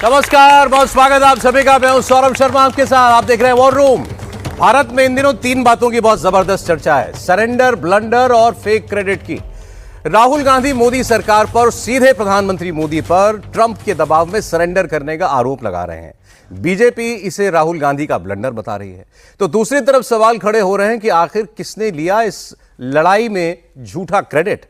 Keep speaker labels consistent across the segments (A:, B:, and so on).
A: नमस्कार, बहुत स्वागत आप सभी का। मैं हूं सौरभ शर्मा आपके साथ। आप देख रहे हैं वॉर रूम। भारत में इन दिनों तीन बातों की बहुत जबरदस्त चर्चा है, सरेंडर, ब्लंडर और फेक क्रेडिट की। राहुल गांधी मोदी सरकार पर, सीधे प्रधानमंत्री मोदी पर ट्रंप के दबाव में सरेंडर करने का आरोप लगा रहे हैं। बीजेपी इसे राहुल गांधी का ब्लंडर बता रही है। तो दूसरी तरफ सवाल खड़े हो रहे हैं कि आखिर किसने लिया इस लड़ाई में झूठा क्रेडिट।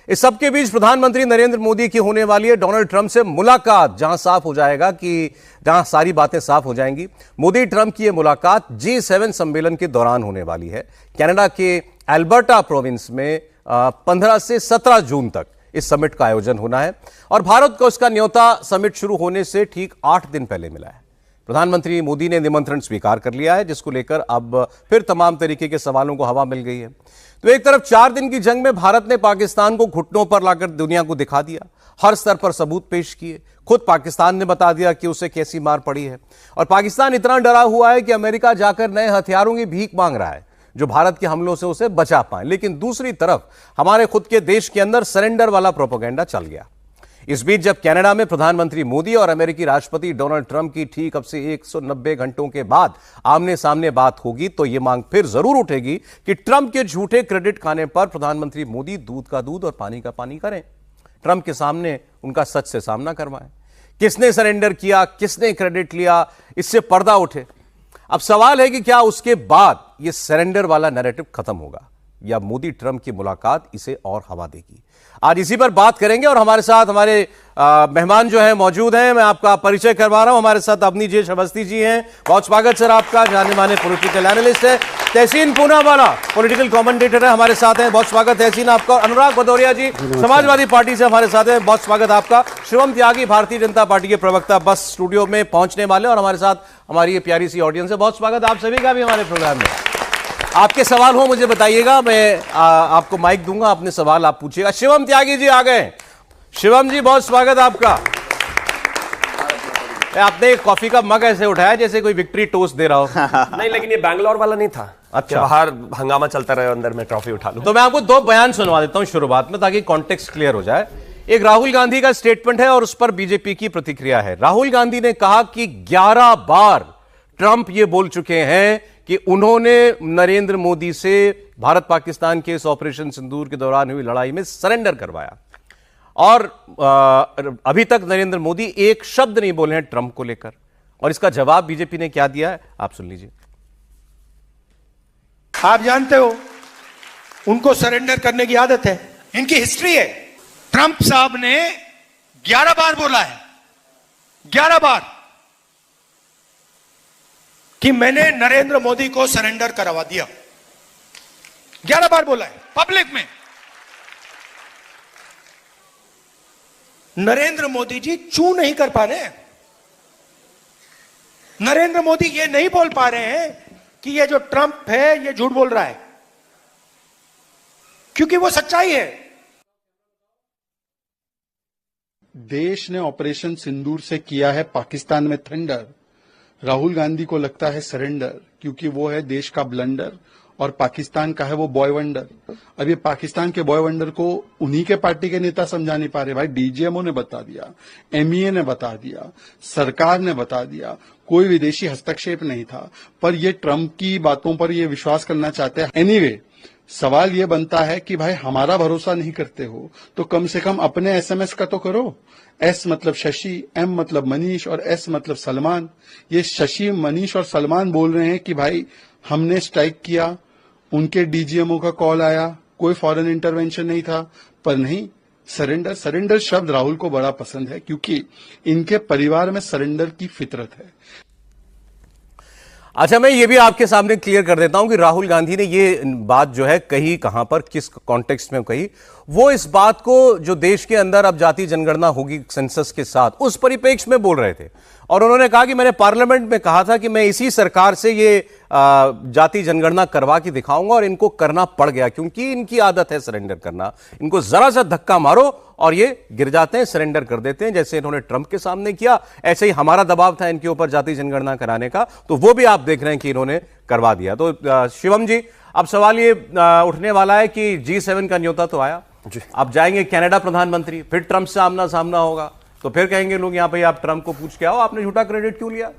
A: इस सबके बीच प्रधानमंत्री नरेंद्र मोदी की होने वाली है डोनाल्ड ट्रंप से मुलाकात, जहां साफ हो जाएगा कि जहां सारी बातें साफ हो जाएंगी। मोदी ट्रंप की यह मुलाकात G7 सम्मेलन के दौरान होने वाली है। कनाडा के एल्बर्टा प्रोविंस में 15 से 17 जून तक इस समिट का आयोजन होना है और भारत को इसका न्योता समिट शुरू होने से ठीक 8 दिन पहले मिला है। प्रधानमंत्री मोदी ने निमंत्रण स्वीकार कर लिया है, जिसको लेकर अब फिर तमाम तरीके के सवालों को हवा मिल गई है। तो एक तरफ 4 दिन की जंग में भारत ने पाकिस्तान को घुटनों पर लाकर दुनिया को दिखा दिया, हर स्तर पर सबूत पेश किए। खुद पाकिस्तान ने बता दिया कि उसे कैसी मार पड़ी है और पाकिस्तान इतना डरा हुआ है कि अमेरिका जाकर नए हथियारों की भीख मांग रहा है जो भारत के हमलों से उसे बचा पाए। लेकिन दूसरी तरफ हमारे खुद के देश के अंदर सरेंडर वाला प्रोपेगेंडा चल गया। इस बीच जब कनाडा में प्रधानमंत्री मोदी और अमेरिकी राष्ट्रपति डोनाल्ड ट्रंप की ठीक अब से 190 घंटों के बाद आमने सामने बात होगी, तो यह मांग फिर जरूर उठेगी कि ट्रंप के झूठे क्रेडिट खाने पर प्रधानमंत्री मोदी दूध का दूध और पानी का पानी करें। ट्रंप के सामने उनका सच से सामना करवाएं। किसने सरेंडर किया, किसने क्रेडिट लिया, इससे पर्दा उठे। अब सवाल है कि क्या उसके बाद यह सरेंडर वाला नैरेटिव खत्म होगा या मोदी ट्रंप की मुलाकात इसे और हवा देगी। आज इसी पर बात करेंगे और हमारे साथ हमारे मेहमान जो हैं मौजूद हैं। मैं आपका परिचय करवा रहा हूं। हमारे साथ अवनीजेश अवस्थी जी हैं, बहुत स्वागत सर आपका। जाने माने पॉलिटिकल एनालिस्ट है। तहसीन पूनावाला पॉलिटिकल कमेंटेटर है, हमारे साथ हैं, बहुत स्वागत तहसीन आपका। अनुराग भदौरिया जी समाजवादी पार्टी से हमारे साथ हैं, बहुत स्वागत आपका। शिवम त्यागी भारतीय जनता पार्टी के प्रवक्ता बस स्टूडियो में पहुंचने वाले और हमारे साथ हमारी ये प्यारी सी ऑडियंस है, बहुत स्वागत आप सभी का भी हमारे प्रोग्राम में। आपके सवाल हो मुझे बताइएगा, मैं आपको माइक दूंगा, अपने सवाल आप पूछिएगा। शिवम त्यागी जी आ गए। शिवम जी बहुत स्वागत आपका। आपने कॉफी का मग ऐसे उठाया जैसे कोई विक्ट्री टोस्ट दे रहा हो।
B: नहीं, लेकिन ये बैंगलोर वाला नहीं था। अच्छा, बाहर हंगामा चलता रहे, अंदर में ट्रॉफी उठा लूं।
A: तो मैं आपको 2 बयान सुनवा देता हूं शुरुआत में, ताकि कॉन्टेक्स्ट क्लियर हो जाए। एक राहुल गांधी का स्टेटमेंट है और उस पर बीजेपी की प्रतिक्रिया है। राहुल गांधी ने कहा कि 11 बार ट्रंप ये बोल चुके हैं कि उन्होंने नरेंद्र मोदी से भारत पाकिस्तान के इस ऑपरेशन सिंदूर के दौरान हुई लड़ाई में सरेंडर करवाया और अभी तक नरेंद्र मोदी एक शब्द नहीं बोले हैं ट्रंप को लेकर। और इसका जवाब बीजेपी ने क्या दिया है, आप सुन लीजिए।
C: आप जानते हो उनको सरेंडर करने की आदत है, इनकी हिस्ट्री है। ट्रंप साहब ने 11 बार बोला है, 11 बार कि मैंने नरेंद्र मोदी को सरेंडर करवा दिया। 11 बार बोला है पब्लिक में। नरेंद्र मोदी जी चू नहीं कर पा रहे हैं। नरेंद्र मोदी ये नहीं बोल पा रहे हैं कि ये जो ट्रंप है ये झूठ बोल रहा है, क्योंकि वो सच्चाई है।
D: देश ने ऑपरेशन सिंदूर से किया है पाकिस्तान में थंडर। राहुल गांधी को लगता है सरेंडर, क्योंकि वो है देश का ब्लंडर और पाकिस्तान का है वो बॉय वंडर। अब ये पाकिस्तान के बॉय वंडर को उन्हीं के पार्टी के नेता समझा नहीं पा रहे। भाई डीजीएमओ ने बता दिया, एमईए ने बता दिया, सरकार ने बता दिया, कोई विदेशी हस्तक्षेप नहीं था, पर ये ट्रंप की बातों पर ये विश्वास करना चाहते हैं। एनीवे, सवाल ये बनता है कि भाई हमारा भरोसा नहीं करते हो तो कम से कम अपने एसएमएस का तो करो। एस मतलब शशि, एम मतलब मनीष और एस मतलब सलमान। ये शशि, मनीष और सलमान बोल रहे हैं कि भाई हमने स्ट्राइक किया, उनके डीजीएमओ का कॉल आया, कोई फॉरेन इंटरवेंशन नहीं था, पर नहीं सरेंडर। सरेंडर शब्द राहुल को बड़ा पसंद है क्योंकि इनके परिवार में सरेंडर की फितरत है।
A: अच्छा, मैं ये भी आपके सामने क्लियर कर देता हूं कि राहुल गांधी ने ये बात जो है कही कहां पर, किस कॉन्टेक्स्ट में कही। वो इस बात को जो देश के अंदर अब जाति जनगणना होगी सेंसस के साथ, उस परिप्रेक्ष्य में बोल रहे थे। और उन्होंने कहा कि मैंने पार्लियामेंट में कहा था कि मैं इसी सरकार से ये जाति जनगणना करवा के दिखाऊंगा और इनको करना पड़ गया, क्योंकि इनकी आदत है सरेंडर करना। इनको जरा सा धक्का मारो और ये गिर जाते हैं, सरेंडर कर देते हैं। जैसे इन्होंने ट्रंप के सामने किया, ऐसे ही हमारा दबाव था इनके ऊपर जाति जनगणना कराने का, तो वो भी आप देख रहे हैं कि इन्होंने करवा दिया। तो शिवम जी, अब सवाल ये उठने वाला है कि G7 का न्योता तो आया, अब जाएंगे कनाडा प्रधानमंत्री, फिर ट्रंप से आमना सामना होगा, तो फिर कहेंगे लोग यहां पे आप ट्रंप को पूछ के आओ आपने झूठा क्रेडिट क्यों लिया।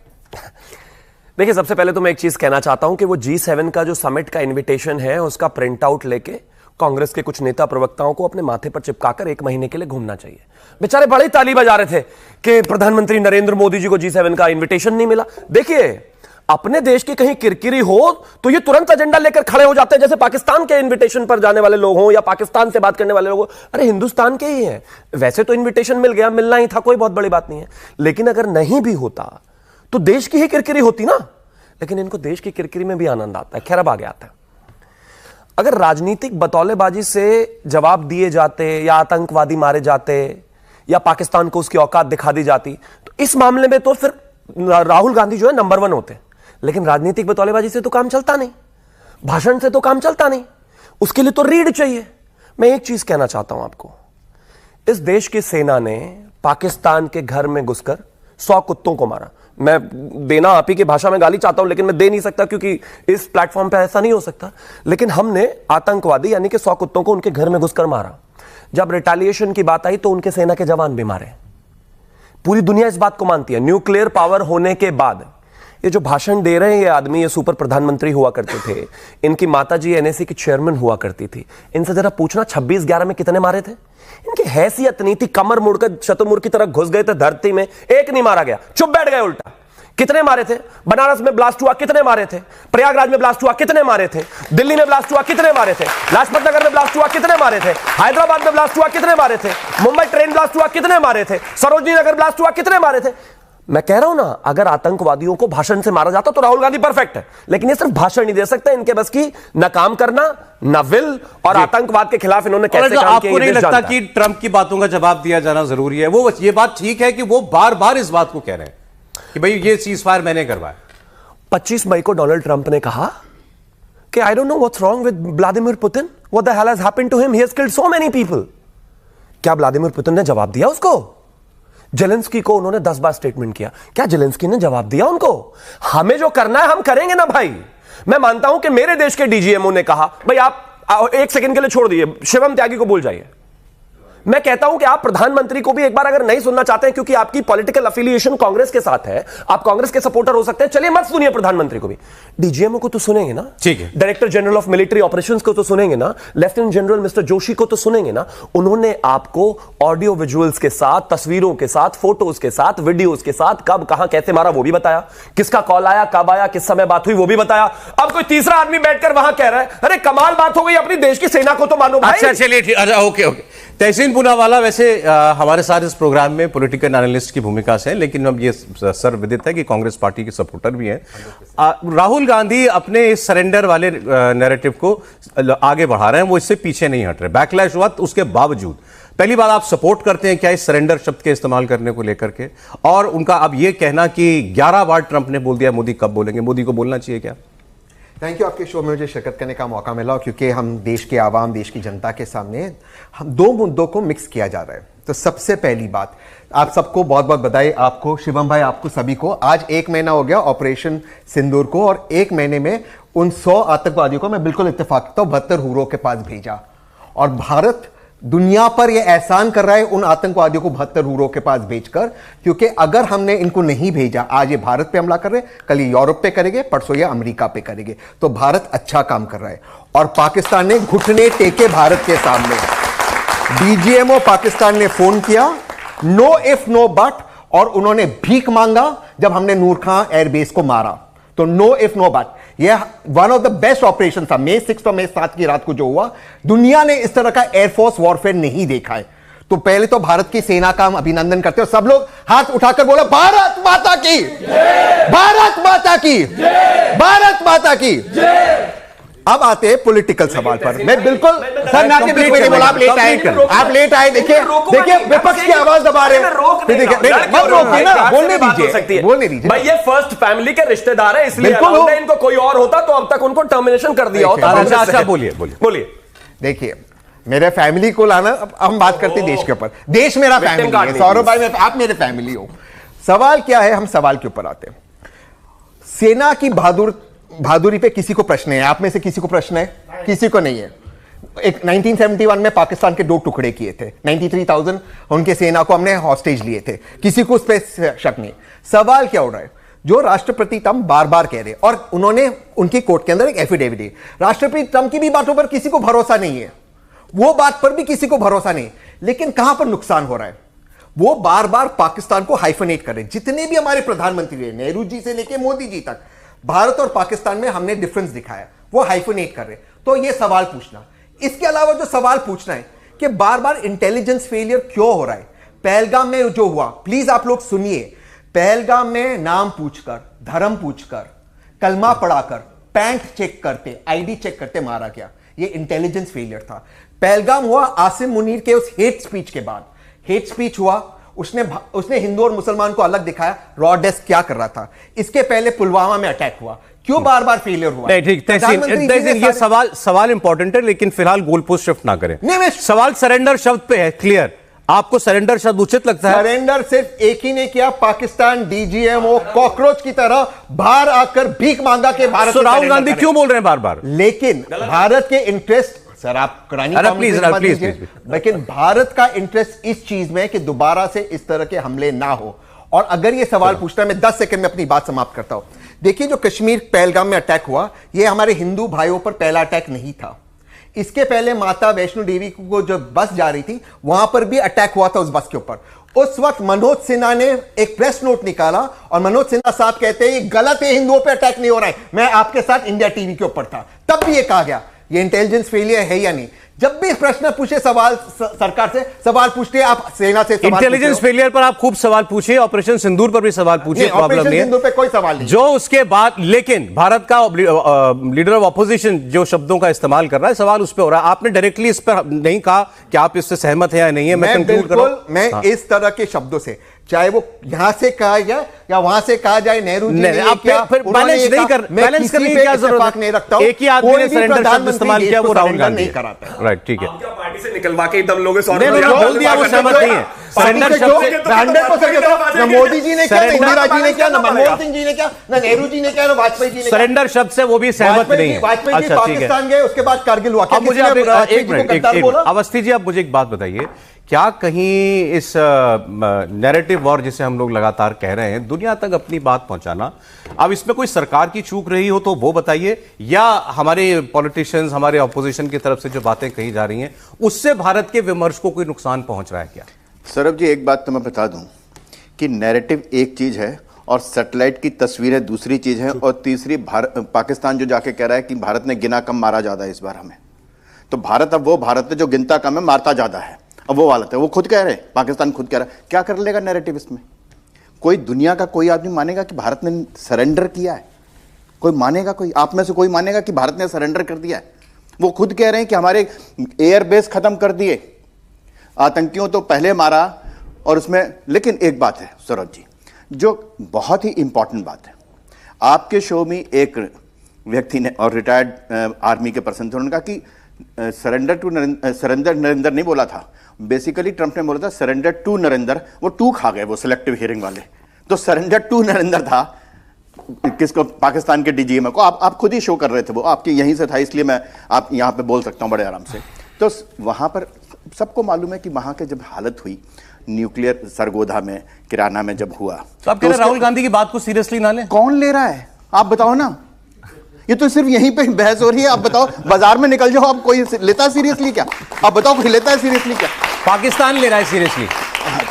B: देखिए, सबसे पहले तो मैं एक चीज कहना चाहता हूं कि वो G7 का जो समिट का इन्विटेशन है उसका प्रिंट आउट लेके कांग्रेस के कुछ नेता प्रवक्ताओं को अपने माथे पर चिपकाकर 1 महीने के लिए घूमना चाहिए। बेचारे बड़ी ताली बजा रहे थे कि प्रधानमंत्री नरेंद्र मोदी जी को G7 का इन्विटेशन नहीं मिला। देखिए, अपने देश की कहीं किरकिरी हो तो ये तुरंत एजेंडा लेकर खड़े हो जाते हैं, जैसे पाकिस्तान के इन्विटेशन पर जाने वाले लोग हों या पाकिस्तान से बात करने वाले लोग हों। अरे हिंदुस्तान के ही हैं, वैसे तो इन्विटेशन मिल गया, मिलना ही था, कोई बहुत बड़ी बात नहीं है। लेकिन अगर नहीं भी होता तो देश की ही किरकिरी होती ना। लेकिन इनको देश की किरकिरी में भी आनंद आता है। खैर, अब आगे आता है, अगर राजनीतिक बतौलेबाजी से जवाब दिए जाते या आतंकवादी मारे जाते या पाकिस्तान को उसकी औकात दिखा दी जाती तो इस मामले में तो फिर राहुल गांधी जो है नंबर 1 होते। लेकिन राजनीतिक बतौलेबाजी से तो काम चलता नहीं, भाषण से तो काम चलता नहीं, उसके लिए तो रीढ़ चाहिए। मैं एक चीज कहना चाहता हूं आपको, इस देश की सेना ने पाकिस्तान के घर में घुसकर 100 कुत्तों को मारा। मैं देना आप ही की भाषा में गाली चाहता हूं लेकिन मैं दे नहीं सकता क्योंकि इस प्लेटफॉर्म पे ऐसा नहीं हो सकता। लेकिन हमने आतंकवादी यानी कि 100 कुत्तों को उनके घर में घुसकर मारा। जब रिटेलिएशन की बात आई तो उनके सेना के जवान भी मारे। पूरी दुनिया इस बात को मानती है। न्यूक्लियर पावर होने के बाद ये जो भाषण दे रहे हैं ये आदमी, ये सुपर प्रधानमंत्री हुआ करते थे, इनकी माताजी एनएसी की चेयरमैन हुआ करती थी। इनसे जरा पूछना 26/11 में कितने मारे थे? इनकी हैसियत नहीं थी, कमर मुड़कर शतुमुर की तरह घुस गए थे धरती में, एक नहीं मारा गया, चुप बैठ गए उल्टा। कितने मारे थे? बनारस में ब्लास्ट हुआ, कितने मारे थे? प्रयागराज में ब्लास्ट हुआ, कितने मारे थे? दिल्ली में ब्लास्ट हुआ, कितने मारे थे? लाजपत नगर में ब्लास्ट हुआ, कितने मारे थे? हैदराबाद में ब्लास्ट हुआ, कितने मारे थे? मुंबई ट्रेन ब्लास्ट हुआ, कितने मारे थे? सरोजनी नगर ब्लास्ट हुआ, कितने मारे थे? मैं कह रहा हूं ना, अगर आतंकवादियों को भाषण से मारा जाता तो राहुल गांधी परफेक्ट है। लेकिन ये सिर्फ भाषण नहीं दे सकते, इनके बस की न काम करना न विल, और आतंकवाद के खिलाफ इन्होंने कैसे काम किया।
A: आपको नहीं लगता कि ट्रंप की बातों का जवाब दिया जाना जरूरी है? वो ये बात ठीक है कि वो बार बार इस बात को कह रहे हैं कि भाई ये सीजफायर मैंने करवाया।
B: 25 मई को डोनाल्ड ट्रंप ने कहा कि I don't know what's wrong with Vladimir Putin, what the hell has happened to him, he has killed so many people. क्या व्लादिमीर पुतिन ने जवाब दिया उसको? जेलेंस्की को उन्होंने 10 बार स्टेटमेंट किया, क्या जेलेंस्की ने जवाब दिया उनको? हमें जो करना है हम करेंगे ना भाई। मैं मानता हूं कि मेरे देश के डीजीएमओ ने कहा भाई आप 1 सेकंड के लिए छोड़ दिए, शिवम त्यागी को भूल जाइए। मैं कहता हूं कि आप प्रधानमंत्री को भी एक बार अगर नहीं सुनना चाहते हैं क्योंकि आपकी पॉलिटिकल अफिलिएशन कांग्रेस के साथ है, आप कांग्रेस के सपोर्टर हो सकते हैं, चलिए मत सुनिए प्रधानमंत्री को भी, डीजीएमओ को तो सुनेंगे ना,
A: ठीक है,
B: director general of military operations को तो सुनेंगे ना, लेफ्टिनेंट जनरल मिस्टर जोशी को तो सुनेंगे ना। उन्होंने आपको ऑडियो विजुअल्स के साथ, तस्वीरों के साथ, फोटोज के साथ, वीडियोज के साथ कब कहां कैसे मारा वो भी बताया, किसका कॉल आया, कब आया, किस समय बात हुई वो भी बताया। अब कोई तीसरा आदमी बैठकर वहां कह रहा है अरे कमाल बात हो गई, अपनी देश की सेना को तो मानो भाई।
A: अच्छा चलिए, ओके ओके। तहसीन पूनावाला वैसे हमारे साथ इस प्रोग्राम में पॉलिटिकल एनालिस्ट की भूमिका से, लेकिन अब ये सर्वविदित है कि कांग्रेस पार्टी के सपोर्टर भी हैं। राहुल गांधी अपने इस सरेंडर वाले नैरेटिव को आगे बढ़ा रहे हैं, वो इससे पीछे नहीं हट रहे। बैकलैश हुआ तो उसके बावजूद पहली बात आप सपोर्ट करते हैं क्या इस सरेंडर शब्द के इस्तेमाल करने को लेकर के? और उनका अब ये कहना कि 11 बार ट्रंप ने बोल दिया, मोदी कब बोलेंगे? मोदी को बोलना चाहिए क्या?
E: थैंक यू, आपके शो में मुझे शिरकत करने का मौका मिला क्योंकि हम देश के आवाम, देश की जनता के सामने हम 2 मुद्दों को मिक्स किया जा रहा है। तो सबसे पहली बात, आप सबको बहुत बहुत बधाई, आपको शिवम भाई, आपको सभी को। आज 1 महीना हो गया ऑपरेशन सिंदूर को, और 1 महीने में उन 100 आतंकवादियों को मैं बिल्कुल इत्तेफाक करता हूं 72 हुरों के पास भेजा। और भारत दुनिया पर यह एहसान कर रहा है उन आतंकवादियों को 72 हुरों के पास भेजकर, क्योंकि अगर हमने इनको नहीं भेजा, आज ये भारत पे हमला कर रहे हैं, कल ये यूरोप पे करेंगे, परसों ये अमेरिका पे करेंगे। तो भारत अच्छा काम कर रहा है और पाकिस्तान ने घुटने टेके भारत के सामने। डीजीएमओ पाकिस्तान ने फोन किया, नो इफ नो बट, और उन्होंने भीख मांगा जब हमने नूर खां एयरबेस को मारा। तो नो इफ नो बट, यह one of the best operation था। मई 6 और मई 7 की रात को जो हुआ, दुनिया ने इस तरह का एयरफोर्स वॉरफेयर नहीं देखा है। तो पहले तो भारत की सेना का हम अभिनंदन करते हैं। सब लोग हाथ उठाकर बोला भारत माता की, भारत माता की, भारत माता की। अब आते हैं पॉलिटिकल सवाल पर। मैं बिल्कुल सर, मैं आपके बीच में बोला, आप लेट आए, आप लेट आए। देखिए देखिए, विपक्ष की आवाज दबा रहे हैं। मत रोकिए ना, बोलने दीजिए, बोलने दीजिए भाई।
B: ये फर्स्ट फैमिली के रिश्तेदार है, इसलिए इनको कोई और होता तो अब तक उनको टर्मिनेशन कर दिया होता।
A: अच्छा बोलिए बोलिए बोलिए।
E: देखिए, मेरे फैमिली को लाना, अब हम बात करते हैं देश के ऊपर। देश मेरा फैमिली है, सौरभ भाई आप मेरे फैमिली हो। सवाल क्या है, हम सवाल के ऊपर आते हैं। सेना की बहादुरी पे किसी को प्रश्न है? आप में से किसी को प्रश्न है? किसी को नहीं है। एक 1971 में पाकिस्तान के 2 टुकड़े किए थे, 93,000 उनके सेना को हमने हॉस्टेज लिए थे, किसी को उस पर शक नहीं। सवाल क्या हो रहा है, जो राष्ट्रपति ट्रंप बार बार कह रहे, और उन्होंने उनकी कोर्ट के अंदर एक एफिडेविट दी, राष्ट्रपति ट्रंप की भी बातों पर किसी को भरोसा नहीं है, वो बात पर भी किसी को भरोसा नहीं, लेकिन कहां पर नुकसान हो रहा है, वो बार बार पाकिस्तान को हाइफनेट कर रहे। जितने भी हमारे प्रधानमंत्री रहे, नेहरू जी से लेकर मोदी जी तक, भारत और पाकिस्तान में हमने डिफरेंस दिखाया, वो हाइफनेट कर रहे। तो ये सवाल पूछना, इसके अलावा जो सवाल पूछना है कि बार बार इंटेलिजेंस फेलियर क्यों हो रहा है। पहलगाम में जो हुआ, प्लीज आप लोग सुनिए, पहलगाम में नाम पूछकर, धर्म पूछकर, कलमा पढ़ाकर, पैंट चेक करते, आईडी चेक करते मारा गया, ये इंटेलिजेंस फेलियर था। पहलगाम हुआ आसिम मुनीर के उस हेट स्पीच के बाद, हेट स्पीच हुआ, उसने हिंदू और मुसलमान को अलग दिखाया, रॉ डेस्क क्या कर रहा था। इसके पहले पुलवामा में अटैक हुआ, क्यों बार बार फेलियर हुआ।
A: नहीं ठीक, तहसीन ये सवाल इंपॉर्टेंट है, लेकिन फिलहाल गोल पोस्ट शिफ्ट ना करें। सवाल सरेंडर शब्द पे है, क्लियर। आपको सरेंडर शब्द उचित लगता है?
E: सरेंडर सिर्फ एक ही ने किया, पाकिस्तान डीजीएमओ कॉकरोच की तरह बाहर आकर भीख मांगा के भारत।
A: तो राहुल गांधी क्यों बोल रहे हैं बार बार?
E: लेकिन भारत के इंटरेस्ट, सर आप प्लीज, लेकिन भारत का इंटरेस्ट इस चीज में कि दोबारा से इस तरह के हमले ना हो। और अगर ये सवाल पूछना है, मैं 10 सेकंड में अपनी बात समाप्त करता हूं। देखिए, जो कश्मीर पहलगाम में अटैक हुआ, ये हमारे हिंदू भाइयों पर पहला अटैक नहीं था। इसके पहले माता वैष्णो देवी को जो बस जा रही थी, वहां पर भी अटैक हुआ था उस बस के ऊपर। उस वक्त मनोज सिन्हा ने एक प्रेस नोट निकाला और मनोज सिन्हा साहब कहते हैं ये गलत है, हिंदुओं पे अटैक नहीं हो रहा है, मैं आपके साथ इंडिया टीवी के ऊपर था, तब भी ये कहा गया। ये इंटेलिजेंस फेलियर है या नहीं? जब भी प्रश्न पूछे, सवाल सरकार से सवाल पूछते, आप सेना से सवाल
A: इंटेलिजेंस फेलियर पर आप खूब सवाल पूछे, ऑपरेशन सिंदूर पर भी सवाल पूछे, प्रॉब्लम नहीं है,
E: सिंदूर पे कोई सवाल नहीं।
A: जो उसके बाद, लेकिन भारत का लीडर ऑफ ऑपोजिशन जो शब्दों का इस्तेमाल कर रहा है, सवाल उस पर हो रहा है। आपने डायरेक्टली इस पर नहीं कहा कि आप इससे सहमत हैं या नहीं है। मैं कंक्लूड कर रहा हूं,
E: मैं इस तरह के शब्दों से, चाहे वो यहां से कहा जाए या वहां से कहा जाए, नेहरू जी ने क्या,
A: फिर बैलेंस नहीं कर, बैलेंस करने की क्या जरूरत
E: नहीं रखता हूं।
A: एक ही आदमी ने सरेंडर शब्द इस्तेमाल किया, वो राहुल गांधी
E: नहीं कराता।
A: राइट, ठीक है।
B: पार्टी से निकलवा के एकदम लोगों से
A: बोल दिया, वो सहमत नहीं है। सरेंडर शब्द
E: न मोदी जी ने क्या, इंदिरा जी ने क्या, न मनमोहन सिंह जी ने क्या, न नेहरू जी ने क्या, न वाजपेयी जी ने।
A: सरेंडर शब्द से वो भी सहमत नहीं है।
E: वाजपेयी जी पाकिस्तान गए, उसके बाद कारगिल हुआ।
A: अब मुझे अवस्थी जी, आप मुझे एक बात बताइए, क्या कहीं इस नैरेटिव वॉर जिसे हम लोग लगातार कह रहे हैं, दुनिया तक अपनी बात पहुंचाना, अब इसमें कोई सरकार की चूक रही हो तो वो बताइए, या हमारे पॉलिटिशियंस, हमारे ऑपोजिशन की तरफ से जो बातें कही जा रही हैं, उससे भारत के विमर्श को कोई नुकसान पहुंच रहा है क्या?
F: सौरभ जी, एक बात तो मैं बता दूं कि नैरेटिव एक चीज है और सैटेलाइट की तस्वीरें दूसरी चीज है, और तीसरी पाकिस्तान जो जाके कह रहा है कि भारत ने गिना कम मारा ज्यादा है इस बार हमें, तो भारत अब वो भारत है जो गिनता कम है मारता ज्यादा है, अब वो हालत है। वो खुद कह रहे हैं, पाकिस्तान खुद कह रहा है, क्या कर लेगा नैरेटिव इसमें? कोई दुनिया का कोई आदमी मानेगा कि भारत ने सरेंडर किया है? कोई मानेगा? कोई आप में से कोई मानेगा कि भारत ने सरेंडर कर दिया है? वो खुद कह रहे हैं कि हमारे एयरबेस खत्म कर दिए, आतंकियों तो पहले मारा, और उसमें। लेकिन एक बात है सौरभ जी, जो बहुत ही इंपॉर्टेंट बात है, आपके शो में एक व्यक्ति ने, और रिटायर्ड आर्मी के पर्सन थे, उन्होंने कहा कि सरेंडर नरेंद्र नहीं बोला था, बेसिकली ट्रंप ने बोला था सरेंडर टू नरेंद्र। वो टू खा गए वो सिलेक्टिव हियरिंग वाले, तो सरेंडर टू नरेंद्र था किसको? पाकिस्तान के डीजीएम को। आप खुद ही शो कर रहे थे, वो आपके यहीं से था, इसलिए मैं आप यहां पे बोल सकता हूं बड़े आराम से। तो वहां पर सबको मालूम है कि वहां के जब हालत हुई न्यूक्लियर सरगोधा में, किराना में जब हुआ,
A: तो आप कह रहे राहुल गांधी की बात को सीरियसली ना ले?
F: कौन ले रहा है आप बताओ ना? ये तो सिर्फ यहीं पे बहस हो रही है। आप बताओ, बाजार में निकल जाओ, आप कोई लेता है सीरियसली क्या? आप बताओ, कोई लेता है सीरियसली क्या?
A: पाकिस्तान ले रहा है सीरियसली,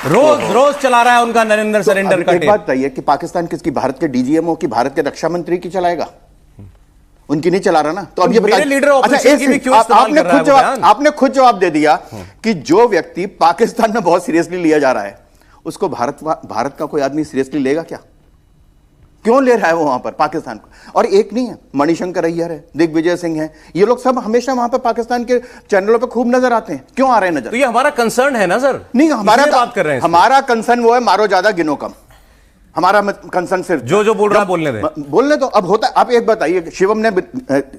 A: रोज चला रहा है उनका नरेंद्र सरेंडर का।
F: एक बात बताइए कि पाकिस्तान किसकी? भारत के डीजीएमओ की, भारत के रक्षा मंत्री की चलाएगा? उनकी नहीं चला रहा ना। तो अब ये बताइए, आपने खुद जवाब दे दिया कि जो व्यक्ति पाकिस्तान में बहुत सीरियसली लिया जा रहा है, उसको भारत का कोई आदमी सीरियसली लेगा क्या? क्यों ले रहा है वो वहां पर पाकिस्तान को? और एक नहीं है, मणिशंकर अय्यर है, दिग्विजय सिंह है, ये लोग सब हमेशा वहां पर पाकिस्तान के चैनलों पर खूब नजर आते हैं। क्यों आ रहे हैं नजर?
A: तो ये हमारा कंसर्न है ना सर?
F: नहीं, हमारा
A: बात कर रहे हैं,
F: हमारा कंसर्न वो है मारो ज्यादा गिनो कम। हमारा कंसर्न सिर्फ
A: जो बोल रहा है बोलने
F: दो। अब होता है, आप एक बताइए, शिवम ने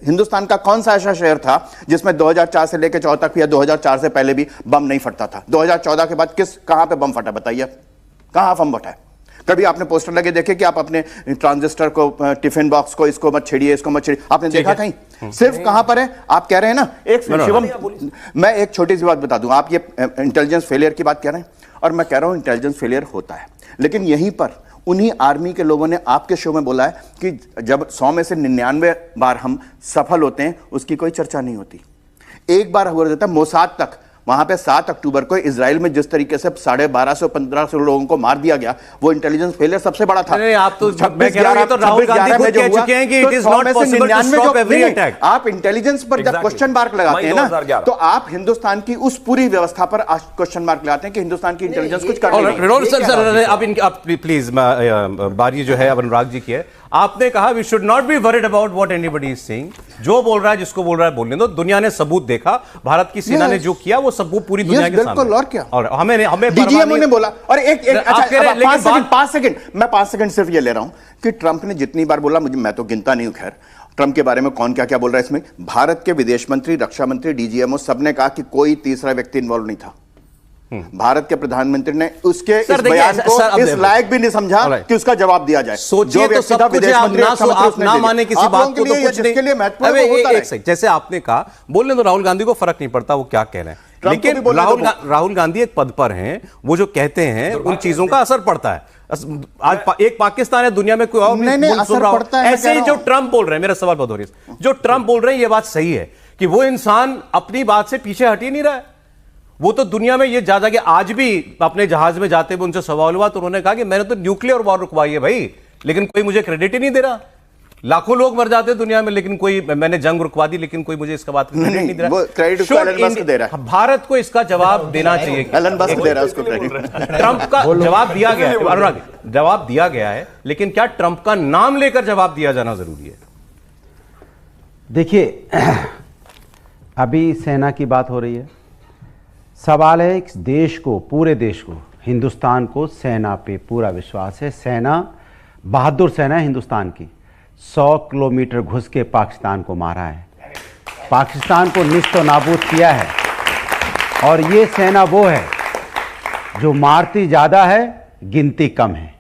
F: हिंदुस्तान का कौन सा ऐसा शहर था जिसमें 2004 से लेकर 2014 तक या 2004 से पहले भी बम नहीं फटता था? 2014 के बाद कहां पे बम फटा बताइए? कहां बम फटा है? कभी आपने पोस्टर लगे देखे कि आप अपने ट्रांजिस्टर को, टिफिन बॉक्स को, इसको मत छेड़िए, इसको मत छेड़िए, आपने देखा कहीं? सिर्फ कहां पर है? आप कह रहे हैं ना, एक शिवम, मैं एक छोटी सी बात बता दूं, आप ये इंटेलिजेंस फेलियर की बात कह रहे हैं और मैं कह रहा हूं इंटेलिजेंस फेलियर होता है, लेकिन यहीं पर उन्हीं आर्मी के लोगों ने आपके शो में बोला है कि जब 100 में से 99 बार हम सफल होते हैं उसकी कोई चर्चा नहीं होती। एक बार हो जाता है मोसाद तक, वहां पे 7 अक्टूबर को इजराइल में जिस तरीके से 1250-1500 लोगों को मार दिया गया, वो इंटेलिजेंस फेलियर सबसे बड़ा था।
A: नहीं, आप तो मैं कह रहा हूं, तो राहुल गांधी खुद कह चुके हैं कि it is not possible to stop every attack.
F: आप इंटेलिजेंस पर जब क्वेश्चन मार्क लगाते हैं ना, तो आप हिंदुस्तान की उस पूरी व्यवस्था पर क्वेश्चन मार्क लगाते हैं कि हिंदुस्तान की इंटेलिजेंस कुछ कर नहीं रही है।
A: सर, अब प्लीज बारी जो है अब अनुराग जी की है। आपने कहा we should not be worried about what anybody is saying, जो बोल रहा है, जिसको बोल रहा है बोलने दो। दुनिया ने सबूत देखा, भारत की सेना ने जो किया वो सबूत पूरी दुनिया के सामने।
F: बिल्कुल, और क्या?
A: और हमें
F: डीजीएमओ ने बोला। और एक अच्छा 5 सेकंड, मैं 5 सेकंड सिर्फ ये ले रहा हूं कि ट्रंप ने जितनी बार बोला, मुझे, मैं तो गिनता नहीं हूं, खैर ट्रंप के बारे में कौन क्या क्या बोल रहा है इसमें, भारत के विदेश मंत्री, रक्षा मंत्री, डीजीएमओ सबने कहा कि कोई तीसरा व्यक्ति इन्वॉल्व नहीं था। भारत के प्रधानमंत्री ने उसके इस बयान को इस लायक भी नहीं समझा कि उसका जवाब दिया जाए।
A: सोचिए तो सब कुछ है, आप ना माने किसी बात को तो कुछ नहीं।
F: लिए महत्वपूर्ण होता है।
A: जैसे आपने कहा, बोलने तो राहुल गांधी को फर्क नहीं पड़ता वो क्या कह रहे हैं, लेकिन राहुल गांधी एक पद पर हैं, वो जो कहते हैं उन चीजों का असर पड़ता है। आज एक पाकिस्तान है, दुनिया में कोई और नहीं सुन रहा होता है। ऐसे ही जो ट्रंप बोल रहे हैं, मेरा सवाल बहुत हो रही है, जो ट्रंप बोल रहे हैं ये बात सही है कि वो इंसान अपनी बात से पीछे हट ही नहीं रहा है। वो तो दुनिया में ये जा के आज भी अपने जहाज में जाते हुए उनसे सवाल हुआ तो उन्होंने कहा कि मैंने तो न्यूक्लियर वॉर रुकवाई है भाई, लेकिन कोई मुझे क्रेडिट ही नहीं दे रहा। लाखों लोग मर जाते दुनिया में, लेकिन कोई, मैंने जंग रुकवा दी लेकिन कोई मुझे इसका बात क्रेडिट नहीं दे रहा।
F: क्रेडिट एलन मस्क दे रहा है।
A: भारत को इसका जवाब देना चाहिए।
F: एलन मस्क दे रहा है उसको क्रेडिट।
A: ट्रंप का जवाब दिया गया है, अनुराग, जवाब दिया गया है, लेकिन क्या ट्रंप का नाम लेकर जवाब दिया जाना जरूरी है?
G: देखिए, अभी सेना की बात हो रही है, सवाल है इस देश को, पूरे देश को, हिंदुस्तान को सेना पे पूरा विश्वास है। सेना बहादुर सेना है हिंदुस्तान की। 100 किलोमीटर घुस के पाकिस्तान को मारा है, पाकिस्तान को निस्तो नाबूद किया है। और ये सेना वो है जो मारती ज़्यादा है, गिनती कम है।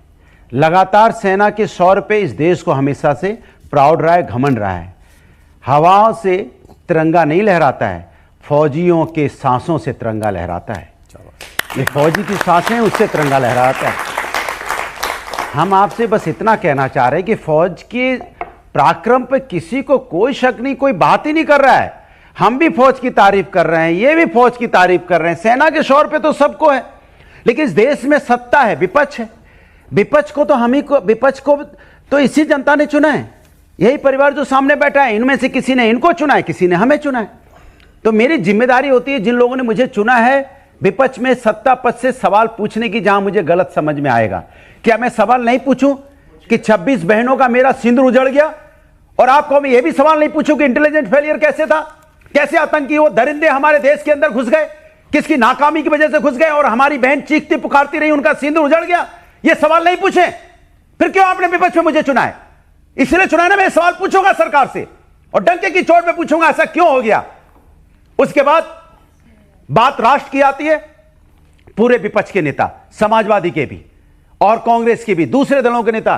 G: लगातार सेना के शौर्य पे इस देश को हमेशा से प्राउड रहा है, घमंड रहा है। हवाओं से तिरंगा नहीं लहराता है, फौजियों के सांसों से तिरंगा लहराता है। ये फौजी की सांसें, उससे तिरंगा लहराता है। हम आपसे बस इतना कहना चाह रहे हैं कि फौज के पराक्रम पे किसी को कोई शक नहीं, कोई बात ही नहीं कर रहा है। हम भी फौज की तारीफ कर रहे हैं, ये भी फौज की तारीफ कर रहे हैं। सेना के शौर्य पे तो सबको है, लेकिन इस देश में सत्ता है, विपक्ष है। विपक्ष को तो विपक्ष को तो इसी जनता ने चुना है। यही परिवार जो सामने बैठा है, इनमें से किसी ने इनको चुना है, किसी ने हमें चुना है। तो मेरी जिम्मेदारी होती है, जिन लोगों ने मुझे चुना है विपक्ष में, सत्ता पद से सवाल पूछने की, जहां मुझे गलत समझ में आएगा। क्या मैं सवाल नहीं पूछूं कि 26 बहनों का मेरा सिंदूर उजड़ गया? और आपको मैं यह भी सवाल नहीं पूछूं कि इंटेलिजेंस फेलियर कैसे था, कैसे आतंकी वो दरिंदे हमारे देश के अंदर घुस गए, किसकी नाकामी की वजह से घुस गए और हमारी बहन चीखती पुकारती रही, उनका सिंदूर उजड़ गया? ये सवाल नहीं पूछे, फिर क्यों आपने विपक्ष में मुझे चुना है? इसलिए चुना है ना, मैं सवाल पूछूंगा सरकार से और डंके की चोट पे पूछूंगा ऐसा क्यों हो गया। उसके बाद बात राष्ट्र की आती है। पूरे विपक्ष के नेता, समाजवादी के भी और कांग्रेस के भी, दूसरे दलों के नेता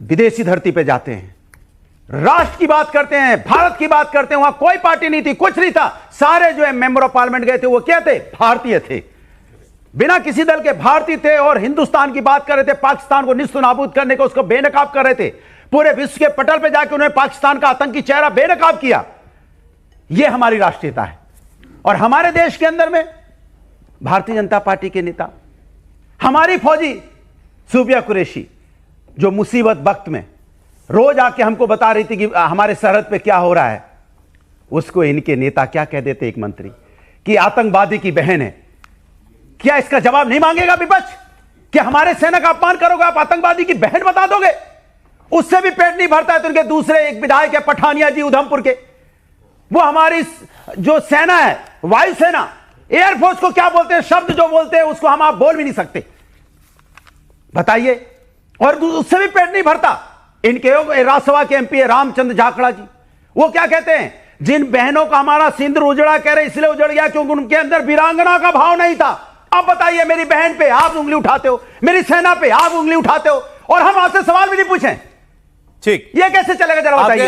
G: विदेशी धरती पे जाते हैं, राष्ट्र की बात करते हैं, भारत की बात करते हैं। वहां कोई पार्टी नहीं थी, कुछ नहीं था। सारे जो है मेंबर ऑफ पार्लियामेंट गए थे वो क्या थे? भारतीय थे, बिना किसी दल के भारतीय थे और हिंदुस्तान की बात कर रहे थे, पाकिस्तान को निस्त नाबूद करने को उसको बेनकाब कर रहे थे। पूरे विश्व के पटल पे जाकर उन्होंने पाकिस्तान का आतंकी चेहरा बेनकाब किया। यह हमारी राष्ट्रीयता है। और हमारे देश के अंदर में भारतीय जनता पार्टी के नेता, हमारी फौजी सूफिया कुरैशी, जो मुसीबत वक्त में रोज आके हमको बता रही थी कि हमारे सरहद पे क्या हो रहा है, उसको इनके नेता क्या कह देते, एक मंत्री, कि आतंकवादी की बहन है। क्या इसका जवाब नहीं मांगेगा विपक्ष? क्या हमारे सेना का अपमान करोगे, आप आतंकवादी की बहन बता दोगे? उससे भी पेट नहीं भरता है तो उनके दूसरे एक विधायक है पठानिया जी उधमपुर के, वो हमारी जो सेना है, वायुसेना, एयरफोर्स को क्या बोलते हैं, शब्द जो बोलते हैं उसको हम आप बोल भी नहीं सकते, बताइए। और उससे भी पेट नहीं भरता। इनके राज्यसभा के एमपी है रामचंद्र झाकड़ा जी, वो क्या कहते हैं, जिन बहनों का हमारा सिंदूर उजड़ा, कह रहे इसलिए उजड़ गया क्योंकि उनके अंदर वीरांगना का भाव नहीं था, आप बताइए, मेरी बहन पे आप उंगली उठाते हो, मेरी सेना पे आप उंगली उठाते हो, और हम आपसे सवाल भी नहीं पूछें।
A: ठीक,
G: ये कैसे चलेगा जरा बताइए।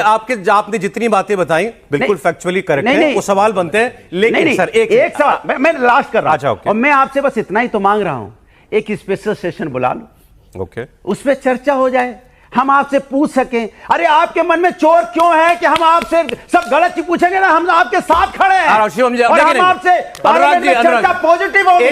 A: आपने जितनी बातें बताई बिल्कुल फैक्चुअली करेक्ट है, वो सवाल बनते हैं, लेकिन सर एक
G: सवाल मैं लास्ट कर रहा हूं,
A: okay.
G: और मैं आपसे बस इतना ही तो मांग रहा हूं, एक स्पेशल सेशन बुला लो,
A: ओके,
G: उस पर चर्चा हो जाए, हम आपसे पूछ सकें, अरे आपके मन में चोर क्यों है कि हम आपसे सब गलत चीज पूछेंगे ना, हम आपके साथ खड़े हैं, और हम आपसे पार्लियामेंट में चर्चा पॉजिटिव होगी,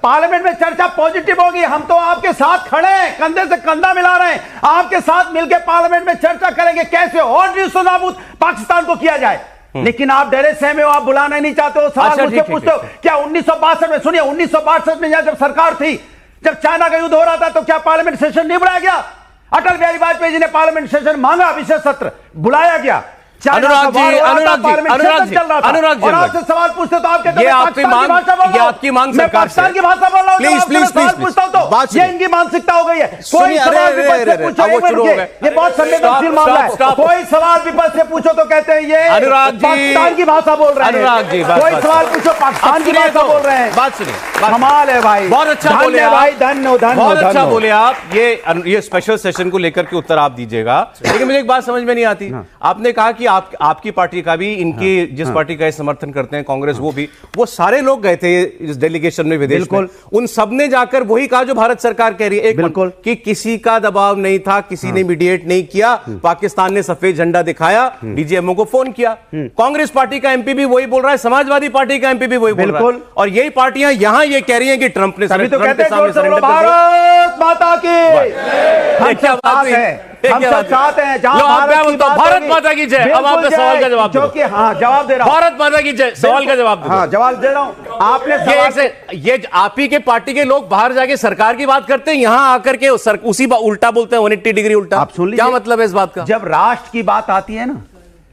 G: पार्लियामेंट में चर्चा पॉजिटिव होगी, हम तो आपके साथ खड़े हैं, कंधे से कंधा मिला रहे हैं, आपके साथ मिलकर पार्लियामेंट में चर्चा करेंगे कैसे और नाबूद पाकिस्तान को किया जाए। लेकिन आप डरे सहमे हो, आप बुलाना नहीं चाहते हो, सवाल मुझसे पूछते हो। क्या 1962 में, सुनिए 1962 में जब सरकार थी, जब चाइना का युद्ध हो रहा था, तो क्या पार्लियामेंट सेशन नहीं बुलाया गया? अटल बिहारी वाजपेयी जी ने पार्लियामेंट सेशन मांगा, विशेष सत्र बुलाया गया।
A: अनुराग जी,
G: और आपसे सवाल पूछते तो आप कहते
A: हैं आपकी मांग सरकार से,
G: पाकिस्तान की भाषा बोल रहा हूं, प्लीज पूछता हूं तो ये इनकी मानसिकता हो गई है। कोई सवाल विपक्ष से पूछो, ये बहुत संवेदनशील मामला है, कोई सवाल विपक्ष से पूछो तो कहते हैं ये पाकिस्तान की भाषा बोल रहे हैं।
A: अनुराग जी,
G: कोई सवाल पूछो पाकिस्तान की भाषा बोल रहे हैं।
A: बात सुनिए,
G: कमाल है भाई,
A: बहुत अच्छा बोले
G: भाई, धन्यवाद,
A: बहुत अच्छा बोले आप। ये स्पेशल सेशन को लेकर के उत्तर आप दीजिएगा, लेकिन मुझे एक बात समझ में नहीं आती। आपने कहा कि आपकी पार्टी का भी, इनकी जिस पार्टी का समर्थन करते हैं कांग्रेस, वो सारे लोग गए थे इस डेलीगेशन में विदेश में, उन सब ने जाकर वही कहा जो भारत सरकार कह रही है, बिल्कुल कि किसी का दबाव नहीं था, किसी ने मीडिएट नहीं किया, पाकिस्तान ने सफेद झंडा दिखाया, डीजीएमओ को फोन किया। कांग्रेस पार्टी का एमपी भी वही बोल रहा है, समाजवादी पार्टी का एमपी भी वही बोल रहा है, और यही पार्टियां यहां ये कह रही हैं कि ट्रंप ने
G: भारत माता की, हम सब चाहते हैं
A: भारत माता की जय। अब आपने सवाल का जवाब दो।
G: जवाब दे रहा हूं,
A: भारत माता की जय, सवाल का जवाब दो।
G: जवाब दे रहा हूं। आपने
A: ये आप ही के पार्टी के लोग बाहर जाके सरकार की बात करते हैं, यहां आकर के उसी उल्टा बोलते हैं, 180 डिग्री उल्टा।
G: आप सुन लीजिए,
A: क्या मतलब है इस बात का?
G: जब राष्ट्र की बात आती है ना,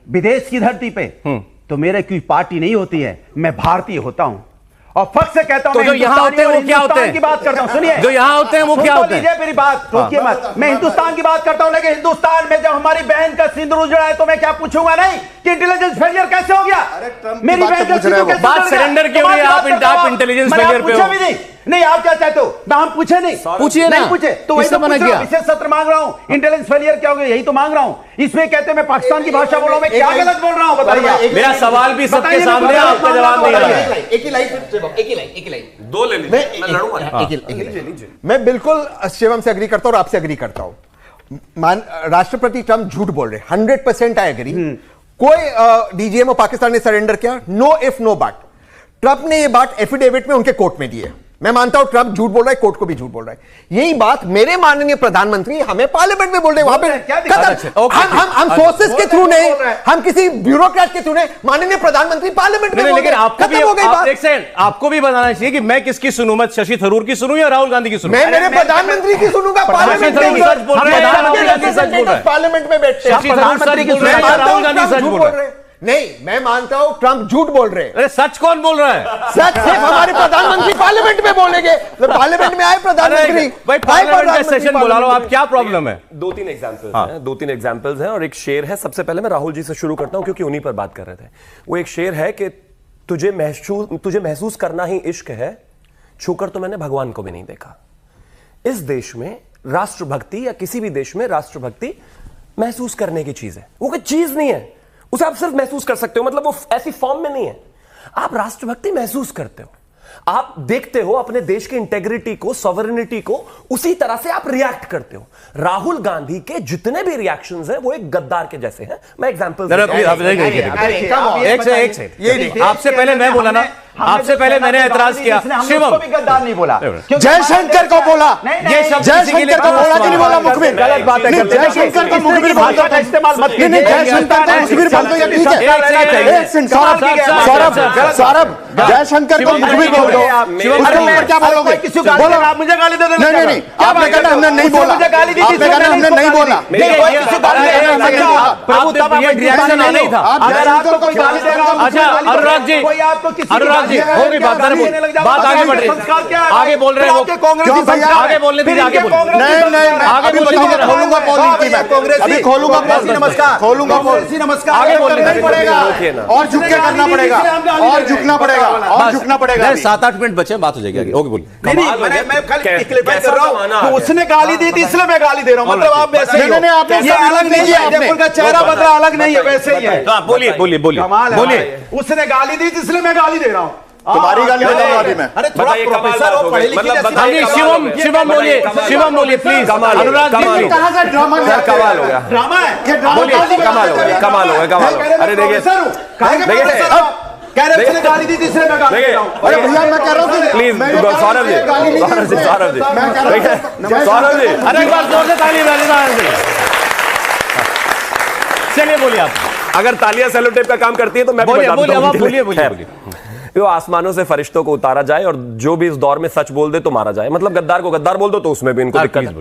G: विदेश की धरती पे, तो मेरे कोई पार्टी नहीं होती है, मैं भारतीय होता हूं, और फर्क से कहता हूं।
A: तो जो यहाँ होते हैं वो क्या होते हैं?
G: की बात करता हूं, सुनिए,
A: जो यहाँ होते हैं वो क्या होते हैं?
G: मेरी बात रोकिए मत, मैं हिंदुस्तान की बात करता हूं, लेकिन हिंदुस्तान में जब हमारी बहन का सिंदूर उजड़ा है, तो मैं क्या पूछूंगा नहीं कि इंटेलिजेंस फेलियर कैसे हो गया? मेरी बहन का सिंदूर कैसे
A: बात सरेंडर क्यों नहीं? आप इंटेलिजेंस फेलियर पे हो
G: नहीं, आप क्या चाहते हो? मैं हम पूछे नहीं,
A: पूछिए ना,
G: पूछे तो वही तो मना किया। विशेष सत्र मांग रहा हूं, इंटेलिजेंस फेलियर क्या हो गया, यही तो मांग रहा हूं। इसमें कहते हैं मैं पाकिस्तान की भाषा बोल रहा हूं, मैं क्या गलत बोल रहा हूं बताइए?
A: मेरा सवाल भी सबके सामने, आपका जवाब नहीं आ रहा है।
H: एक ही लाइन
B: दो ले लीजिए, मैं लड़ूंगा।
E: मैं बिल्कुल शिवम से एग्री करता हूं और आपसे एग्री करता हूं। राष्ट्रपति ट्रंप झूठ बोल रहे, 100% आई एग्री। कोई डीजीएमओ पाकिस्तान ने सरेंडर किया, no if no but. Trump ने यह बात एफिडेविट में उनके कोर्ट में दी है। मैं मानता हूं ट्रंप झूठ बोल रहा है, कोर्ट को भी झूठ बोल रहा है। यही बात मेरे माननीय प्रधानमंत्री हमें पार्लियामेंट में बोल रहे हैं, वहां पे हम सोर्सेस के थ्रू नहीं, हम किसी ब्यूरोक्रेट के थ्रू नहीं, माननीय प्रधानमंत्री पार्लियामेंट में।
A: लेकिन आपको भी बताना चाहिए कि मैं किसकी सुनूं, मैं शशि थरूर की सुनूं या राहुल गांधी की सुनूं?
E: मैं मेरे प्रधानमंत्री की सुनूंगा, पार्लियामेंट में बैठते हैं।
A: राहुल गांधी सच बोल रहे हैं।
E: नहीं, मैं मानता हूं ट्रंप झूठ बोल रहे हैं।
A: अरे सच कौन बोल रहा है?
E: सच सिर्फ हमारे प्रधानमंत्री पार्लियामेंट में बोलेंगे। पार्लियामेंट में आए प्रधानमंत्री,
A: भाई पार्लियामेंट का सेशन बुला लो, आप क्या प्रॉब्लम है?
B: दो तीन एग्जांपल्स हैं और एक शेर है। सबसे पहले मैं राहुल जी से शुरू करता हूं, क्योंकि उन्हीं पर बात कर रहे थे। वो एक शेर है कि तुझे महसूस करना ही इश्क है, छूकर तो मैंने भगवान को भी नहीं देखा। इस देश में राष्ट्रभक्ति, या किसी भी देश में राष्ट्रभक्ति महसूस करने की चीज है, वो कोई चीज नहीं है, उसे आप सिर्फ महसूस कर सकते हो। मतलब वो ऐसी फॉर्म में नहीं है, आप राष्ट्रभक्ति महसूस करते हो, आप देखते हो अपने देश की इंटेग्रिटी को, सॉवरेनिटी को, उसी तरह से आप रिएक्ट करते हो। राहुल गांधी के जितने भी रिएक्शंस हैं वो एक गद्दार के जैसे हैं। मैं एग्जांपल
A: आपसे पहले मैं बोला ना, आपसे पहले मैंने एतराज किया, शिवम
G: भी गद्दार नहीं बोला,
H: जयशंकर को बोला,
A: ये शब्द
H: जयशंकर को बोला कि नहीं बोला? मुखबिर
G: गलत बात है,
H: जयशंकर को मुखबिर भाषा का इस्तेमाल मत कीजिए। नहीं, जयशंकर को मुखबिर बोल दो या ठीक है। सौरभ, जयशंकर को मुखबिर बोल दो, उसके ऊपर क्या बोलोगे? बोलो,
G: आप मुझे गाली दे देना।
H: नहीं, आपने कहा हमने नहीं बोला, आपने कहा हमने नहीं बोला।
A: रिएक्शन आना ही था।
G: अगर आपको कोई गाली देगा,
A: अच्छा अनुराग जी,
G: कोई आपको किसी
A: जी हो गई बात, बात आगे बढ़ रही, आगे बोल रहे हो, आगे बोलने दीजिए, आगे बोलने
H: आगे खोलूंगा पॉलिसी, अभी खोलूंगा पॉलिसी। नमस्कार, खोलूंगा पॉलिसी। नमस्कार, आगे बोलने पड़ेगा और झुक के करना पड़ेगा, और झुकना पड़ेगा। और झुकना पड़ेगा।
A: 7-8 मिनट बचे हैं, बात हो जाएगी आगे। ओके बोलिए।
H: मैं खाली क्लियर कर रहा हूं तो उसने गाली दी थी इसलिए मैं गाली दे रहा हूं। मतलब आप वैसे ही आपने ये अलग नहीं है, आपने उनका चेहरा बदला अलग नहीं है, वैसे ही है।
A: बोलिए बोलिए बोलिए बोलिए।
H: उसने गाली दी थी इसलिए मैं गाली दे रहा हूं।
F: तुम्हारी गाली दे रहा हूं अभी मैं।
H: अरे थोड़ा प्रोफेसर हो, पढ़े लिखे
A: बताइए। शिवम बोलिए, शिवम बोलिए प्लीज। अनुराग जी
H: कहां से ड्रामा है?
B: कमाल हो गया,
H: ड्रामा है ये, ड्रामा
B: कमाल हो गया, कमाल हो गया, कमाल हो गया। अरे देखिए
H: कह रहे उसने गाली दी थी इसलिए मैं गाली दे रहा हूं। अरे भैया मैं कह रहा हूं कि
B: प्लीज सौरभ जी, सौरभ जी, सौरभ जी, सौरभ जी,
A: अरे एक बार जोर से ताली बजाइए। चलिए बोलिए आप।
B: अगर तालियां सेलो टेप का काम करती है तो मैं भी बता दूं।
A: बोलिए।
B: जो आसमानों से फरिश्तों को उतारा जाए और जो भी इस दौर में सच बोल दे तो मारा जाए, मतलब गद्दार को गद्दार बोल दो तो उसमें भी इनको दिक्कत है।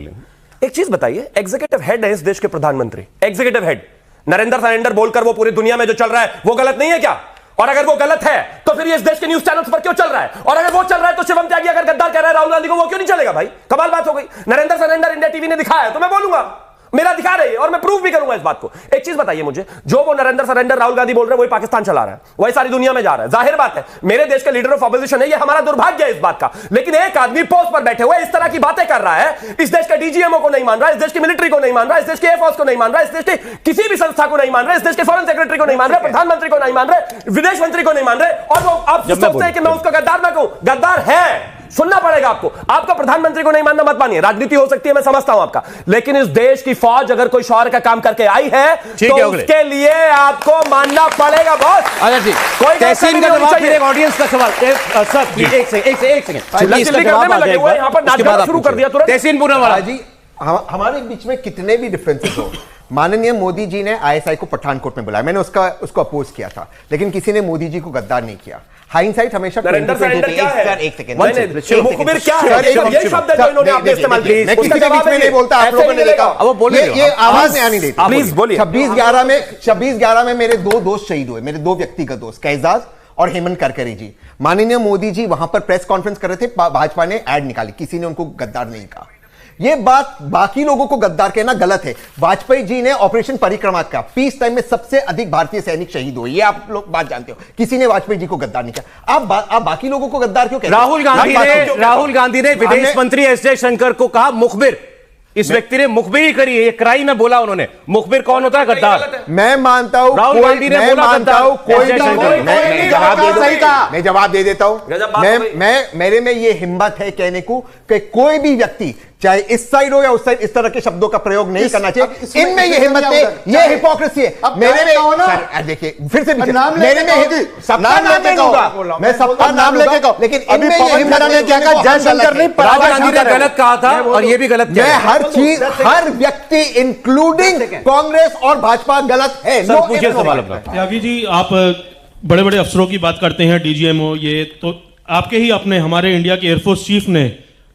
B: एक चीज बताइए, एग्जीक्यूटिव हेड है इस देश के प्रधानमंत्री, एग्जीक्यूटिव हेड नरेंद्र सरेंडर बोलकर वो पूरी दुनिया में जो चल रहा है वो गलत नहीं है क्या? और अगर वो गलत है तो फिर ये इस देश के न्यूज चैनल्स पर क्यों चल रहा है? और अगर वो चल रहा है तो शिवम त्यागी अगर गद्दार कह रहा है राहुल गांधी को, वो क्यों नहीं चलेगा भाई? कमाल बात हो गई। नरेंद्र सरेंडर इंडिया टीवी ने दिखाया तो मैं बोलूंगा, मेरा अधिकार है और मैं प्रूव भी करूंगा इस बात को। एक चीज बताइए मुझे, जो वो नरेंद्र सरेंडर राहुल गांधी बोल रहे हैं वही पाकिस्तान चला रहा है, वही सारी दुनिया में जा रहा है। जाहिर बात है मेरे देश के लीडर ऑफ ऑपोजिशन है, ये हमारा दुर्भाग्य है इस बात का। लेकिन एक आदमी पोस्ट पर बैठे हुए इस तरह की बातें कर रहा है, इस देश के डीजीएमओ को नहीं मान रहा, इस देश की मिलिट्री को नहीं मान रहा, इस देश के एयरफोर्स को नहीं मान रहा, इस देश के किसी भी संस्था को नहीं मान रहा, इस देश के फॉरेन सेक्रेटरी को नहीं मान रहे, प्रधानमंत्री को नहीं मान रहे, विदेश मंत्री को नहीं मान रहे, और वो आप सोचते हैं कि मैं उसको गद्दार ना कहूं। गद्दार है, सुनना पड़ेगा आपको। आपका प्रधानमंत्री को नहीं मानना मत मानिए, राजनीति हो सकती है, मैं समझता हूं आपका, लेकिन इस देश की फौज अगर कोई शौर्य का काम करके आई है तो उसके लिए आपको मानना पड़ेगा बॉस।
A: अच्छा जी, कोई तहसीन का जवाब फिर एक ऑडियंस का सवाल। सर प्लीज एक सेकंड
B: यहां पर नाच शुरू कर दिया तुरंत।
A: तहसीन पूनावाला
E: जी, हमारे बीच में कितने भी डिफरेंसेस हो, माननीय मोदी जी ने आईएसआई को पठानकोट में बुलाया, मैंने उसको अपोज किया था, लेकिन किसी ने मोदी जी को गद्दार नहीं किया। हाइंडसाइट हमेशा
B: नरेंद्र सरेंडर क्या है?
E: एक सेकंड
B: मुखबिर क्या है? ये शब्द है जो इन्होंने आपने इस्तेमाल किया।
E: मैं किसी के बीच में नहीं बोलता, आप लोगों ने देखा ये आवाज नहीं आनी देती।
B: प्लीज बोलिए।
E: 26/11 में मेरे 2 दोस्त शहीद हुए, मेरे 2 व्यक्तिगत दोस्त, कैजाज और हेमंत करकरे जी। माननीय मोदी जी वहां पर प्रेस कॉन्फ्रेंस कर रहे थे, भाजपा ने ऐड निकाली, किसी ने उनको गद्दार नहीं कहा। ये बात बाकी लोगों को गद्दार कहना गलत है। वाजपेयी जी ने ऑपरेशन परिक्रमा का पीस टाइम में सबसे अधिक भारतीय सैनिक शहीद हुए, ये आप लोग बात जानते हो, किसी ने वाजपेयी जी को गद्दार नहीं किया। आप बाकी लोगों को गद्दार क्यों कहते हैं?
A: राहुल गांधी ने विदेश मंत्री एस जयशंकर को कहा मुखबिर, इस व्यक्ति ने मुखबिरी करी है, ये क्राइम है बोला उन्होंने। मुखबिर कौन होता है? गद्दार।
E: मैं मानता हूं,
A: राहुल गांधी ने बोला गद्दार।
E: मैं जवाब दे देता हूं। मेरे में ये हिम्मत है कहने को कि कोई भी व्यक्ति चाहे इस साइड हो या उस साइड इस तरह के शब्दों का प्रयोग नहीं करना चाहिए। इनमें ये हिम्मत है, ये हिपोक्रेसी है। मेरे में देखिए फिर से मेरे में सबका नाम लेके कहूंगा, मैं सबका नाम लेके कहूं, लेकिन इनमें ये हिम्मत ने क्या कहा, जयशंकर ने
A: राहुल गांधी ने गलत कहा था और ये भी गलत
E: मैं हर चीज, हर व्यक्ति इंक्लूडिंग कांग्रेस और भाजपा गलत है।
A: पूछिए सवाल अपना।
I: त्यागी जी, आप बड़े बड़े अफसरों की बात करते हैं, डीजीएमओ, ये तो आपके ही अपने हमारे इंडिया के एयरफोर्स चीफ ने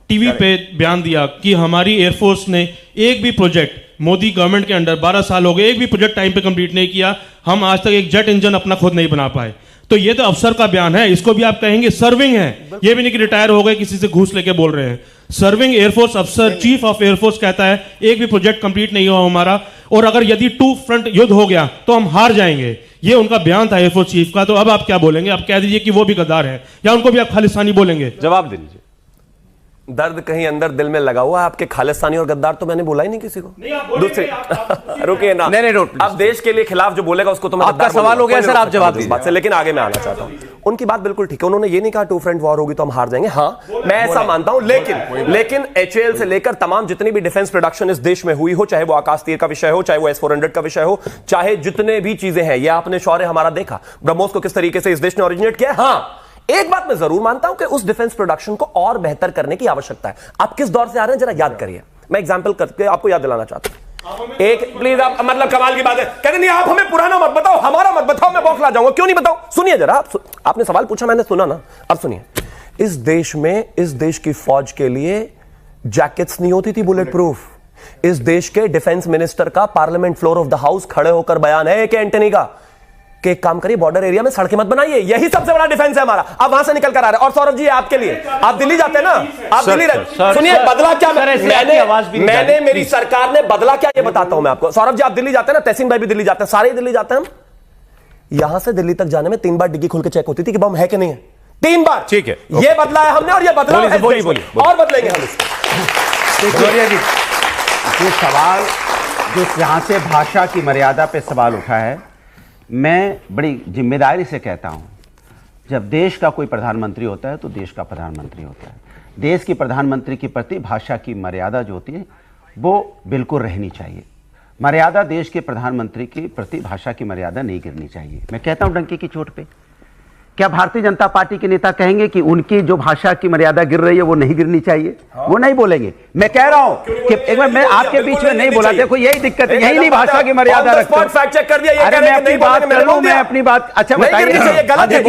I: टीवी पे बयान दिया कि हमारी एयरफोर्स ने एक भी प्रोजेक्ट मोदी गवर्नमेंट के अंडर 12 साल हो गए, एक भी प्रोजेक्ट टाइम पे कंप्लीट नहीं किया, हम आज तक एक जेट इंजन अपना खुद नहीं बना पाए। तो ये तो अफसर का बयान है, इसको भी आप कहेंगे सर्विंग है, ये भी नहीं कि रिटायर हो गए किसी से घूस लेके बोल रहे हैं। सर्विंग एयरफोर्स अफसर, चीफ ऑफ एयरफोर्स कहता है एक भी प्रोजेक्ट कंप्लीट नहीं हुआ हमारा, और अगर यदि 2 फ्रंट युद्ध हो गया तो हम हार जाएंगे। ये उनका बयान था एयरफोर्स चीफ का। तो अब आप क्या बोलेंगे? आप कह दीजिए कि वो भी गद्दार है, या उनको भी आप खालिस्तानी बोलेंगे?
B: जवाब दे दीजिए। दर्द कहीं अंदर दिल में लगा हुआ है आपके, खालिस्तानी और गद्दार तो मैंने बोला ही नहीं किसी को। दूसरी रुकिए ना,
A: नहीं,
B: अब देश के लिए खिलाफ जो बोलेगा उसको तो मैं
A: आपका सवाल हो गया सर, आप जवाब दीजिए
B: बात से। लेकिन आगे मैं आना चाहता हूं, उनकी बात बिल्कुल ठीक है, उन्होंने ये नहीं कहा 2 फ्रंट वॉर होगी तो हम हार जाएंगे। हाँ, मैं ऐसा मानता हूं, लेकिन HAL से लेकर तमाम जितनी भी डिफेंस प्रोडक्शन इस देश में हुई हो, चाहे वो आकाश तीर का विषय हो, चाहे वो S-400 का विषय हो, चाहे जितने भी चीजें हैं, ये आपने शौर्य हमारा देखा, ब्रह्मोस को किस तरीके से इस देश ने ओरिजिनेट किया। हाँ, एक बात मैं जरूर मानता हूं कि उस डिफेंस प्रोडक्शन को और बेहतर करने की आवश्यकता है। आप किस दौर से आ रहे हैं जरा याद करिए, मैं एग्जांपल करके आपको याद दिलाना चाहता हूं। एक प्लीज, आप मतलब कमाल की बात है, कहते नहीं आप हमें पुराना मत बताओ, हमारा मत बताओ, मैं बौखला जाऊंगा। क्यों नहीं बताओ? सुनिए जरा, आपने सवाल पूछा, मैंने सुना ना, अब सुनिए। इस देश में, इस देश की फौज के लिए जैकेट्स नहीं होती थी बुलेट प्रूफ। इस देश के डिफेंस मिनिस्टर का parliament floor of the house खड़े होकर बयान है कि एंटनी का कि एक काम करिए, बॉर्डर एरिया में सड़कें मत बनाइए, यही सबसे बड़ा डिफेंस है हमारा। आप वहां से निकल कर आ रहे हैं। और सौरभ जी, आपके लिए, आप दिल्ली जाते हैं ना, आप दिल्ली रहते, सुनिए बदला क्या, मैंने मेरी सरकार ने बदला क्या, ये बताता हूं मैं आपको। सौरभ जी, आप दिल्ली जाते हैं ना, तहसीन भाई भी दिल्ली जाते हैं, सारे दिल्ली जाते हैं। यहां से दिल्ली तक जाने में 3 बार डिग्गी खोल के चेक होती थी कि बम है कि नहीं है। 3 बार।
A: ठीक है,
B: ये बदला है हमने और ये बदला है
A: बोलिए,
B: और बदलेंगे हम इसको।
G: भदौरिया जी, जो सवाल जो यहाँ से भाषा की मर्यादा पे सवाल उठा है, मैं बड़ी जिम्मेदारी से कहता हूँ, जब देश का कोई प्रधानमंत्री होता है तो देश का प्रधानमंत्री होता है। देश के प्रधानमंत्री के प्रति भाषा की मर्यादा जो होती है वो बिल्कुल रहनी चाहिए। मर्यादा देश के प्रधानमंत्री के प्रति भाषा की मर्यादा नहीं गिरनी चाहिए। मैं कहता हूं डंके की चोट पे, क्या भारतीय जनता पार्टी के नेता कहेंगे कि उनकी जो भाषा की मर्यादा गिर रही है वो नहीं गिरनी चाहिए? वो नहीं बोलेंगे। मैं कह रहा हूं कि एक बार मैं आपके बीच में नहीं बोला, देखो यही दिक्कत है, यही नहीं भाषा की मर्यादा रखते।
B: फैक्ट चेक कर दिया।
G: अरे मैं अपनी बात कर लूं, मैं अपनी बात, अच्छा बताइए,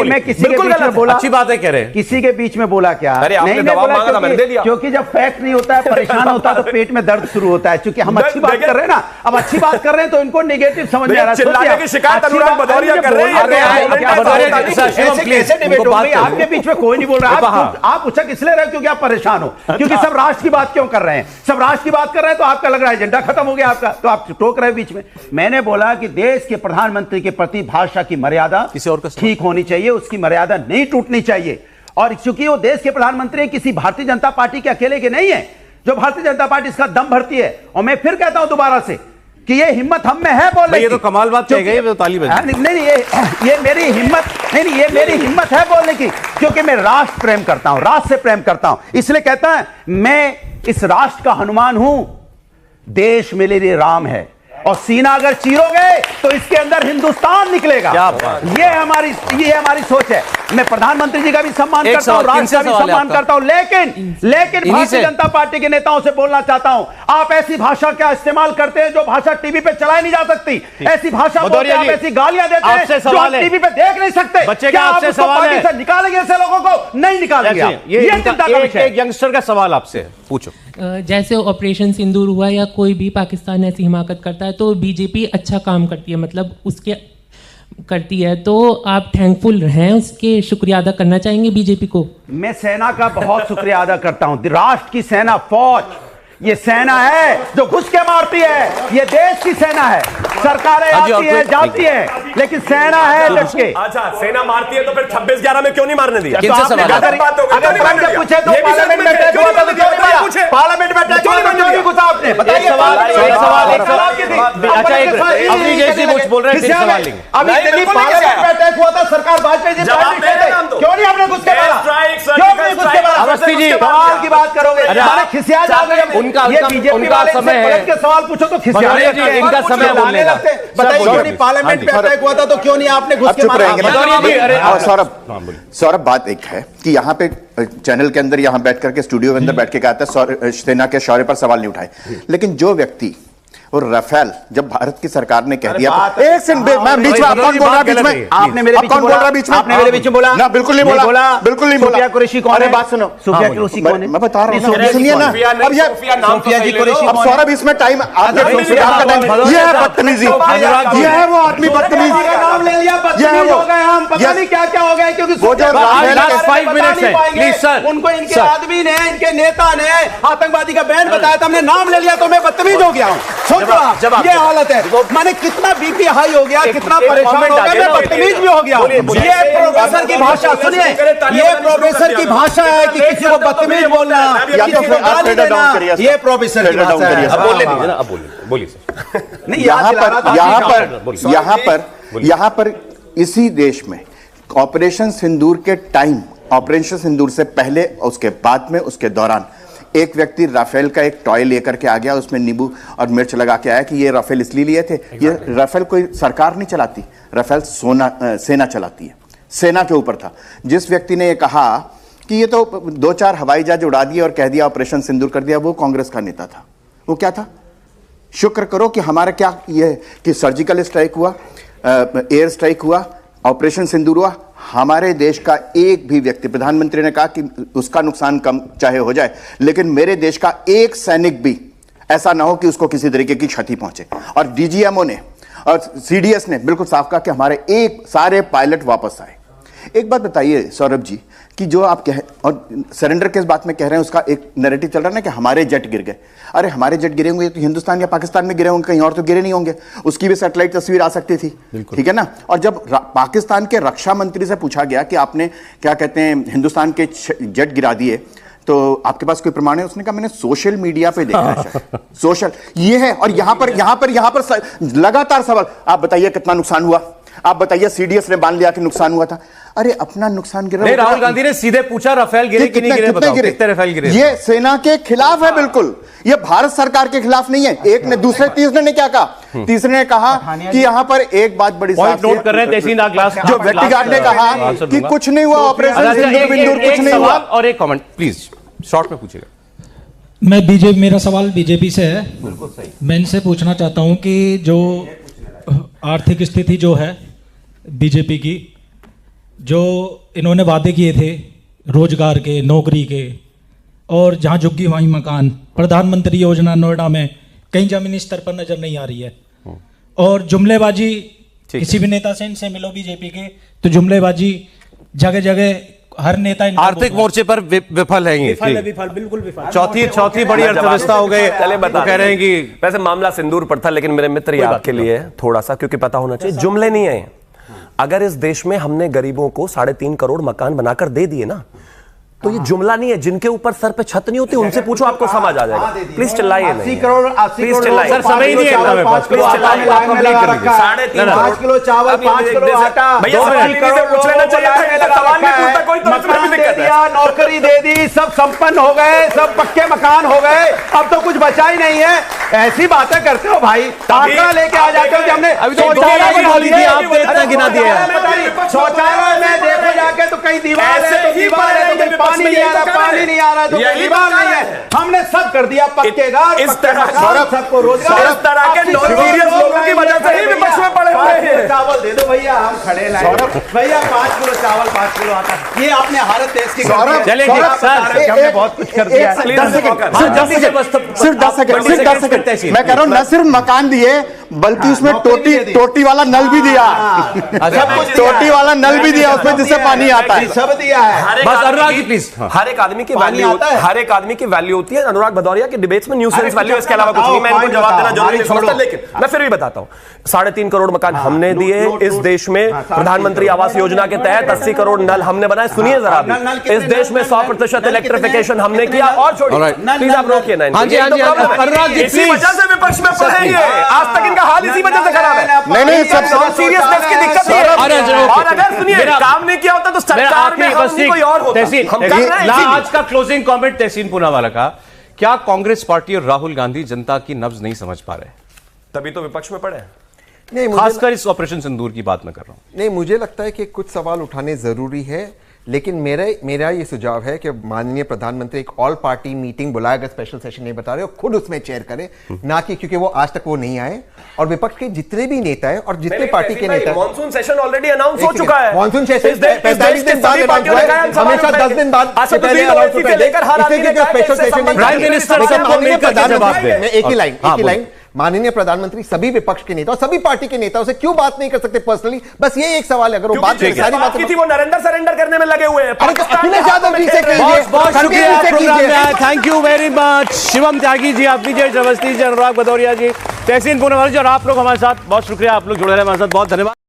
G: मैं किसी के बीच में बोला,
A: अच्छी बात है कह रहे हैं,
G: किसी के बीच में बोला क्या?
B: नहीं बोला,
G: क्योंकि जब फैक्ट नहीं होता है, परेशान होता है, तो पेट में दर्द शुरू होता है। क्योंकि हम अच्छी बात कर रहे हैं ना, अब अच्छी बात कर रहे हैं तो इनको नेगेटिव समझ में आ रहा है।
B: शिकायत अनुराग भदौरिया कर रहे हैं।
G: आपके बीच में कोई नहीं बोल रहा। आप उछक इसलिए रहे क्योंकि आप परेशान हो, क्योंकि सब राष्ट्र की बात क्यों कर रहे हैं? सब राष्ट्र की बात कर रहे हैं तो आपका लग रहा है एजेंडा खत्म हो गया आपका, तो आप टोक रहे हैं बीच में। मैंने बोला कि देश के प्रधानमंत्री के प्रति भाषा की मर्यादा ठीक होनी चाहिए, उसकी मर्यादा नहीं टूटनी चाहिए। और चूंकि वो देश के प्रधानमंत्री किसी भारतीय जनता पार्टी के अकेले के नहीं है, जो भारतीय जनता पार्टी इसका दम भरती है। और मैं फिर कहता हूं दोबारा से कि ये हिम्मत हम में है बोलने की।
A: ये तो कमाल बात कह गई, तो ताली बजाइए।
G: नहीं, ये मेरी हिम्मत नहीं, ये मेरी हिम्मत है बोलने की, क्योंकि मैं राष्ट्र प्रेम करता हूं, राष्ट्र से प्रेम करता हूं। इसलिए कहता है मैं इस राष्ट्र का हनुमान हूं, देश मेरे लिए राम है, और सीना अगर चीरोगे तो इसके अंदर हिंदुस्तान निकलेगा। ये हमारी सोच है। मैं प्रधानमंत्री जी का भी सम्मान करता हूं, राष्ट्र का भी सम्मान करता हूं, लेकिन भारतीय जनता पार्टी के नेताओं से बोलना चाहता हूं, आप ऐसी भाषा का इस्तेमाल करते हैं जो भाषा टीवी पे चलाई नहीं जा सकती। ऐसी भाषा बोलते हैं, आप ऐसी गालियां देते हैं जो आप टीवी पे देख नहीं सकते।
A: बच्चे का आपसे सवाल है,
G: निकालेंगे ऐसे लोगों को? नहीं निकालेंगे। ये चिंता का विषय है।
A: एक यंगस्टर का सवाल आपसे पूछो।
J: जैसे ऑपरेशन सिंदूर हुआ या कोई भी पाकिस्तान ऐसी हिमाकत करता है तो बीजेपी अच्छा काम करती है, मतलब उसके करती है, तो आप थैंकफुल हैं, उसके शुक्रिया अदा करना चाहेंगे बीजेपी को?
G: मैं सेना का बहुत शुक्रिया अदा करता हूं। राष्ट्र की सेना, फौज, ये सेना है जो घुस के मारती है। ये देश की सेना है। सरकारें आती है जाती है, लेकिन सेना है डट के।
B: अच्छा, सेना मारती है तो फिर 26/11 में क्यों नहीं मारने दिया?
G: अगर पूछे तो पार्लियामेंट में अटैक हुआ था तो क्यों नहीं मारा? पार्लियामेंट में अटैक हुआ तो क्यों नहीं घुसा आपने? बताइए।
A: अपनी जैसी मुझ बोल रहे हैं,
G: अभी दिल्ली पार्लियामेंट में अटैक हुआ था, सरकार वाजपेयी जी क्यों नहीं आपने घुस के मारा? क्यों नहीं घुस के मारा?
A: अवस्थी जी
G: सवाल की बात करोगे, खिसिया जाओगे। उनका समय है, के सवाल पूछो तो खिसिया जाएंगे। इनका समय बोलने का। बताइए, पार्लियामेंट में अटैक हुआ था तो क्यों नहीं आपने घुस के मारा?
F: सौरभ, बात एक है कि यहाँ पे चैनल के अंदर, यहाँ बैठ करके, स्टूडियो के अंदर बैठ के कहता है सेना के शौर्य पर सवाल नहीं उठाए, लेकिन जो व्यक्ति और राफेल जब भारत की सरकार ने कह दिया, एक सेकंड, मैं बीच में, कौन बोल रहा बीच में?
G: आपने मेरे बीच में बोला, बीच में आपने मेरे बीच में बोला?
F: ना, बिल्कुल नहीं बोला, बिल्कुल नहीं बोला।
G: सुफिया कुरैशी कौन है? बात सुनो, सुफिया कुरैशी कौन है?
F: मैं बता रहा हूं, सुनिए ना। अब ये
G: सुफिया जी कुरैशी,
F: अब सौरभ इसमें टाइम आपका टाइम, ये है बदतमीजी, ये है वो आदमी बदतमीज
G: का नाम ले लिया, बदतमीज हो गए हम, पता नहीं क्या क्या हो गया, क्योंकि
F: वो जो
A: 5 मिनट है, प्लीज सर।
G: उनको इनके आदमी ने, इनके नेता ने आतंकवादी का बयान बताया था, हमने नाम ले लिया तो मैं बदतमीज हो गया हूं। सोचो आप, ये हालत है। मैंने कितना बीपी हाई हो गया, कितना परेशान हो गया, मैं बदतमीज भी हो गया। ये प्रोफेसर की भाषा सुनिए, ये प्रोफेसर की भाषा है कि किसी को बदतमीज बोलना, किसी को गाली देना, ये प्रोफेसर की भाषा है।
A: अब बोलिए सर।
G: नहीं,
F: यहाँ पर इसी देश में ऑपरेशन सिंदूर के टाइम, ऑपरेशन सिंदूर से पहले, उसके बाद में, उसके दौरान एक व्यक्ति राफेल का एक टॉय लेकर के आ गया, उसमें नींबू और मिर्च लगा के आया कि ये राफेल इसलिए लिए थे। ये राफेल कोई सरकार नहीं चलाती, राफेल सेना चलाती है, सेना के ऊपर था। जिस व्यक्ति ने ये कहा कि ये तो 2-4 हवाई जहाज उड़ा दिए और कह दिया ऑपरेशन सिंदूर कर दिया, वो कांग्रेस का नेता था। वो क्या था? शुक्र करो कि हमारा क्या ये कि सर्जिकल स्ट्राइक हुआ, एयर स्ट्राइक हुआ, ऑपरेशन सिंदूर हुआ। हमारे देश का एक भी व्यक्ति, प्रधानमंत्री ने कहा कि उसका नुकसान कम चाहे हो जाए, लेकिन मेरे देश का एक सैनिक भी ऐसा ना हो कि उसको किसी तरीके की क्षति पहुंचे। और डीजीएमओ ने और सीडीएस ने बिल्कुल साफ कहा कि हमारे सारे पायलट वापस आए। एक बात बताइए सौरभ जी, कि जो आप कह और सरेंडर किस बात में कह रहे हैं उसका एक नैरेटिव चल रहा है ना कि हमारे जेट गिर गए। अरे हमारे जेट गिरे होंगे तो हिंदुस्तान या पाकिस्तान में गिरे होंगे, कहीं और तो गिरे नहीं होंगे। उसकी भी सैटेलाइट तस्वीर आ सकती थी, ठीक है ना। और जब पाकिस्तान के रक्षा मंत्री से पूछा गया कि आपने क्या कहते हैं हिंदुस्तान के जेट गिरा दिए तो आपके पास कोई प्रमाण है, उसने कहा मैंने सोशल मीडिया पे देखा है। सोशल ये है। और यहां पर लगातार सवाल, आप बताइए कितना नुकसान हुआ, आप बताइए सीडीएस ने मान लिया कि नुकसान हुआ था। अरे अपना नुकसान गिरा।
A: नहीं, राहुल गांधी ने सीधे पूछा राफेल गिरे कि नहीं गिरे, बताओ कितने राफेल गिरे।
F: ये सेना के खिलाफ है, बिल्कुल ये भारत सरकार के खिलाफ नहीं है। एक ने दूसरे तीसरे ने क्या कहा, तीसरे ने कहा कि यहां पर एक बात बड़ी
A: पॉइंट नोट कर रहे हैं तहसीन क्लास,
F: जो व्यक्तिगत ने कहा कि कुछ नहीं हुआ ऑपरेशन सिंदूर, कुछ नहीं हुआ।
A: और एक कमेंट प्लीज शॉर्ट में पूछेगा।
K: मैं बीजेपी, मेरा सवाल बीजेपी से है। बिल्कुल सही। मैं इनसे पूछना चाहता हूं कि जो आर्थिक स्थिति जो है बीजेपी की, जो इन्होंने वादे किए थे रोजगार के, नौकरी के, और जहां झुग्गी वहीं मकान, प्रधानमंत्री योजना नोएडा में कहीं जमीनी स्तर पर नजर नहीं आ रही है। और जुमलेबाजी, किसी भी नेता से इनसे मिलो बीजेपी के तो जुमलेबाजी जगह जगह, हर नेता
A: आर्थिक मोर्चे पर विफल है,
K: विफल बिल्कुल विफल।
A: चौथी बड़ी अर्थव्यवस्था हो गई।
B: चले बता
A: कह रहे हैं कि
B: वैसे मामला सिंदूर पर था, लेकिन मेरे मित्र ये आपके लिए थोड़ा सा, क्योंकि पता होना चाहिए जुमले नहीं है। अगर इस देश में हमने गरीबों को 3.5 करोड़ मकान बनाकर दे दिए ना, तो ये जुमला नहीं है। जिनके ऊपर सर पे छत नहीं होती उनसे पूछो, आपको समझ आ जाएगा। प्लीज चिल्लाइए नहीं,
H: 80 करोड़
A: सर समय ही नहीं है,
H: 5 किलो चावल, 5 किलो आटा, नौकरी दे दी, सब संपन्न हो गए, सब पक्के मकान हो गए, अब तो कुछ बचा ही नहीं है। ऐसी बातें करते हो भाई, आंकड़ा लेके आ जाते हो कि हमने शौचालय में देखो जाके तो कहीं दीवार है तो दीवार है, तो कहीं पानी नहीं आ रहा, पानी नहीं आ रहा, तो कहीं दीवार नहीं है। हमने सब कर दिया, पक्के घर,
B: इस तरह
H: सबको रोजगार।
B: इस तरह के नॉन-सीरियस लोगों की वजह से ही विपक्ष में पड़े हुए हैं।
H: चावल दे दो भैया, हम खड़े लाए भैया, 5 किलो चावल, 5 किलो आटा, ये आपने हालत देश की।
A: चलिए हमने बहुत कुछ कर दिया।
F: सिर्फ 10 सेकंड मैं कह रहा हूं, न सिर्फ मकान दिए बल्कि उसमें टोटी वाला नल भी दिया। टोटी वाला नल भी दिया उसमें, जिससे पानी आता है,
H: सब दिया है।
A: बस अनुराग जी प्लीज।
B: हर एक आदमी की वैल्यू, हर एक आदमी की वैल्यू होती है। अनुराग भदौरिया की डिबेट्स में न्यूसेंस वैल्यू, इसके अलावा कुछ नहीं। मैं इनको जवाब देना जरूरी नहीं समझता, लेकिन मैं फिर भी बताता हूं। 3.5 करोड़ मकान हमने दिए इस देश में। प्रधानमंत्री आवास योजना के तहत 80 करोड़ नल हमने बनाए। सुनिए जरा, इस देश में 100% इलेक्ट्रिफिकेशन हमने किया। और छोड़िए प्लीज, आप रोकिए ना। अनुराग जी इसी वजह से विपक्ष में पड़े हैं। आज तक इनका हाल इसी वजह से खराब है।
F: नहीं, सब
B: सीरियसनेस की दिक्कत है। और अगर सुनिए काम नहीं किया होता तो सरकार में कोई और होता।
A: आज का क्लोजिंग कमेंट तहसीन पूनावाला का, क्या कांग्रेस पार्टी और राहुल गांधी जनता की नब्ज नहीं समझ पा रहे,
B: तभी तो विपक्ष में पड़े हैं।
E: नहीं,
A: खासकर इस ऑपरेशन सिंदूर की बात मैं कर रहा हूं।
E: नहीं, मुझे लगता है कि कुछ सवाल उठाने जरूरी है, लेकिन मेरा ये सुझाव है कि माननीय प्रधानमंत्री एक ऑल पार्टी मीटिंग बुलाए, अगर स्पेशल सेशन नहीं बता रहे हो, खुद उसमें चेयर करे, ना कि क्योंकि वो आज तक वो नहीं आए। और विपक्ष के जितने भी नेता हैं और जितने पार्टी के नेता,
B: मॉनसून सेशन ऑलरेडी अनाउंस हो चुका है।
E: मॉनसून सेशन 45 दिन बाद हमेशा 10 दिन बाद एक ही लाइन, माननीय प्रधानमंत्री सभी विपक्ष के नेता और सभी पार्टी के नेताओं से क्यों बात नहीं कर सकते पर्सनली? बस ये एक सवाल है। अगर वो बात सारी बात
B: की थी, वो नरेंद्र सरेंडर करने में लगे हुए हैं।
A: Thank you very much Shivam Tyagi ji, आप विजय अवस्थी जी, अनुराग भदौरिया जी, तहसीन पूनावाला जी, और आप लोग हमारे साथ, बहुत शुक्रिया, आप लोग जुड़े रहे हमारे साथ, बहुत धन्यवाद।